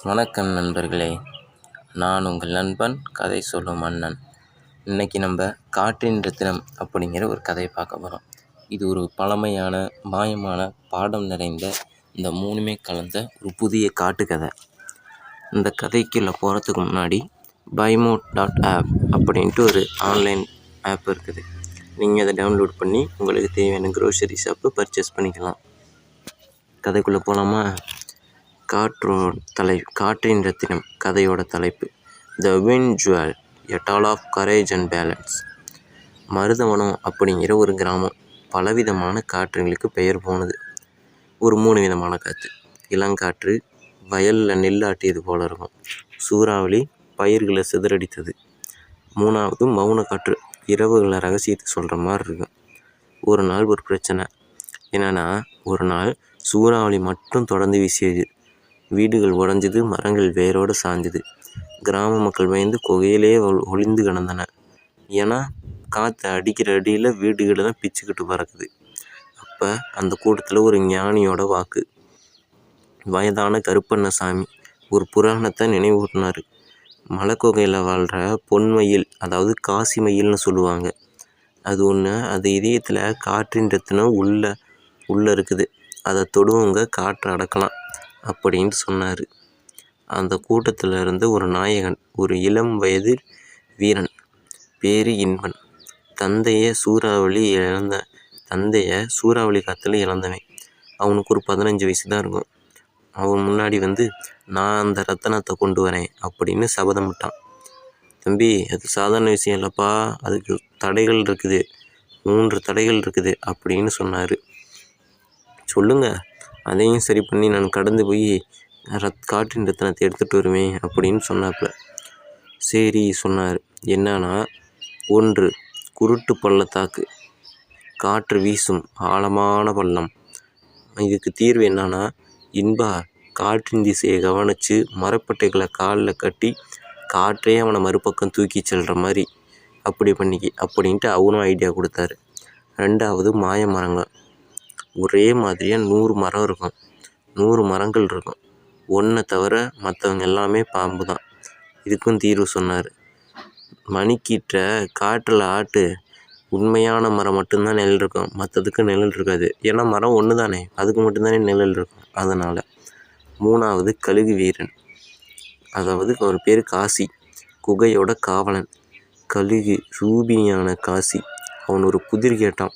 வணக்கம் நண்பர்களே, நான் உங்கள் நண்பன் கதை சொல்லும் மன்னன். இன்றைக்கி நம்ம காற்றின் ரத்தினம் அப்படிங்கிற ஒரு கதையை பார்க்க போகிறோம். இது ஒரு பழமையான மாயமான பாடம் நிறைந்த இந்த மூணுமே கலந்த ஒரு புதிய காட்டுக்கதை. இந்த கதைக்குள்ளே போகிறதுக்கு முன்னாடி buymote.app அப்படின்ட்டு ஒரு ஆன்லைன் ஆப் இருக்குது. நீங்கள் அதை டவுன்லோட் பண்ணி உங்களுக்கு தேவையான க்ரோசரி ஷாப்பு பர்ச்சேஸ் பண்ணிக்கலாம். கதைக்குள்ளே போகலாமா? காற்றின் ரத்தினம் கதையோட தலைப்பு the wind jewel, a tale of courage and balance. Maruthavanam அப்படிங்கிற ஒரு கிராமம். பலவிதமான காற்றுங்களுக்கு பெயர் போனது. ஒரு 3 விதமான காற்று. இளங்காற்று வயலில் நெல்லாட்டியது போல இருக்கும். சூறாவளி பயிர்களை சிதறடித்தது. 3வது மௌன காற்று, இரவுகளை ரகசியத்தை சொல்கிற மாதிரி இருக்கும். ஒரு நாள் ஒரு பிரச்சனை. என்னென்னா, ஒரு நாள் சூறாவளி மட்டும் தொடர்ந்து வீசியது. வீடுகள் உடஞ்சிது, மரங்கள் வேரோடு சாஞ்சுது. கிராம மக்கள் பயந்து குகையிலே ஒளிந்து கிடந்தன. ஏன்னா காற்று அடிக்கிற அடியில் வீடுகளை தான் பிச்சுக்கிட்டு பறக்குது. அப்போ அந்த கூட்டத்தில் ஒரு ஞானியோட வாக்கு. வயதான கருப்பண்ணசாமி ஒரு புராணத்தை நினைவூட்டினார். மலைக்குகையில் வாழ்கிற பொன்மயில், அதாவது காசி மயில்னு சொல்லுவாங்க, அது ஒன்று. அது இதயத்தில் காற்றின் ரத்தினம் உள்ளே இருக்குது. அதை தொடுவங்க காற்றை அடக்கலாம் அப்படின்னு சொன்னார். அந்த கூட்டத்தில் இருந்த ஒரு நாயகன், ஒரு இளம் வயது வீரன், பேரு இன்பன். தந்தையை சூறாவளி காற்றுல இழந்தவன். அவனுக்கு ஒரு 15 வயசு தான் இருக்கும். அவன் முன்னாடி நான் அந்த ரத்தனத்தை கொண்டு வரேன் அப்படின்னு சபதமிட்டான். தம்பி, அது சாதாரண விஷயம் இல்லைப்பா, அதுக்கு தடைகள் இருக்குது, 3 தடைகள் இருக்குது அப்படின்னு சொன்னார். சொல்லுங்க, அதையும் சரி பண்ணி நான் கடந்து போய் காற்றின் ரத்தினத்தை எடுத்துகிட்டு வருவேன் அப்படின்னு சொன்னாப்புல. சரி சொன்னார். என்னன்னா, 1 குருட்டு பள்ளத்தாக்கு, காற்று வீசும் ஆழமான பள்ளம். இதுக்கு தீர்வு என்னன்னா, இன்பா காற்றின் திசையை கவனித்து மரப்பட்டைகளை காலில் கட்டி காற்றே அவனை மறுபக்கம் தூக்கி செல்கிற மாதிரி அப்படி பண்ணிக்கி அப்படின்ட்டு அவனும் ஐடியா கொடுத்தாரு. 2வது மாய மரங்கள். ஒரே மாதிரியாக 100 மரம் இருக்கும். 100 மரங்கள் இருக்கும். ஒன்றை தவிர மற்றவங்க எல்லாமே பாம்பு தான். இதுக்கும் தீர்வு சொன்னார். மணிக்கீற்ற காற்றில் ஆட்டு, உண்மையான மரம் மட்டும்தான் நிழல் இருக்கும், மற்றதுக்கு நிழல் இருக்காது. ஏன்னா மரம் ஒன்று தானே, அதுக்கு மட்டும்தானே நிழல் இருக்கும். அதனால் 3வது கழுகு வீரன், அதாவது அவர் பேர் காசி, குகையோட காவலன். கழுகு ரூபினியான காசி. அவன் ஒரு புதிர் கேட்டான்.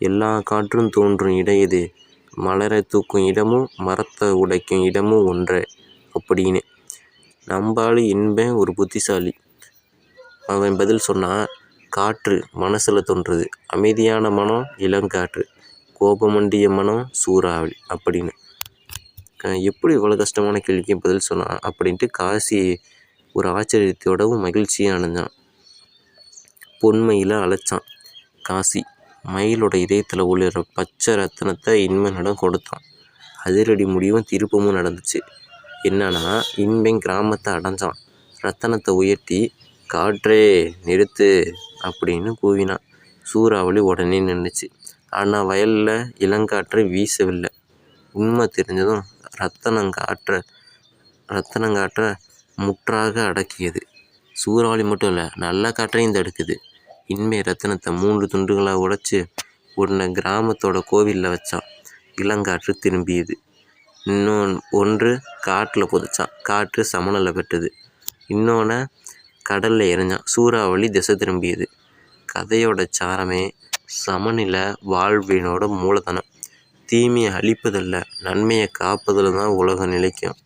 எல்லா காற்றும் தோன்றும் இடம் எது? மலரை தூக்கும் இடமும் மரத்தை உடைக்கும் இடமும் ஒன்றே அப்படின்னு. நம்பாளு இன்பன் ஒரு புத்திசாலி. அவன் பதில் சொன்னான், காற்று மனசில் தோன்றுறது, அமைதியான மனம் இளங்காற்று, கோபமண்டிய மனம் சூறாவளி அப்படின்னு. எப்படி இவ்வளோ கஷ்டமான கேள்விக்கு பதில் சொன்னான் அப்படின்ட்டு காசி ஒரு ஆச்சரியத்தோடவும் மகிழ்ச்சியாக அணைஞ்சான். பொன்மையில் அழைச்சான். காசி மயிலோட இதயத்தில் ஒளிர பச்சை ரத்தினத்தை இன்பனிடம் கொடுத்தான். அதிரடி முடிவும் திருப்பமும் நடந்துச்சு. என்னன்னா, இன்பன் கிராமத்தை அடைஞ்சான். ரத்தனத்தை உயர்த்தி, காற்றே நிறுத்து அப்படின்னு கூவினான். சூறாவளி உடனே நின்றுச்சு. ஆனால் வயலில் இளங்காற்றை வீசவில்லை. உண்மை தெரிஞ்சதும் ரத்தனங்காற்றை முற்றாக அடக்கியது. சூறாவளி மட்டும் இல்லை, நல்ல காற்றையும் தடுக்குது. இன்மை ரத்தினத்தை 3 துண்டுகளாக உடைச்சி ஒன்றை கிராமத்தோட கோவிலில் வச்சான். இளங்காற்று திரும்பியது. ஒன்று காட்டில் புதைச்சான். காற்று சமநிலை பெற்றது. இன்னொன்று கடலில் எறிஞ்சான். சூறாவளி திசை திரும்பியது. கதையோட சாரமே சமநிலை வாழ்வினோட மூலதனம். தீமையை அழிப்பதில்ல, நன்மையை காப்பதில் தான் உலகம் நிலைக்கும்.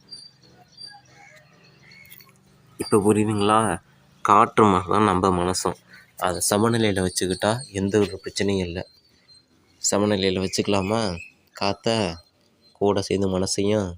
இப்போ புரியுதுங்களா? காற்று மாதிரி தான் நம்ம மனசும். அதை சமநிலையில் வச்சுக்கிட்டா எந்த ஒரு பிரச்சனையும் இல்லை. சமநிலையில் வச்சுக்கலாமா? காற்றை கூட சேர்ந்து மனசையும்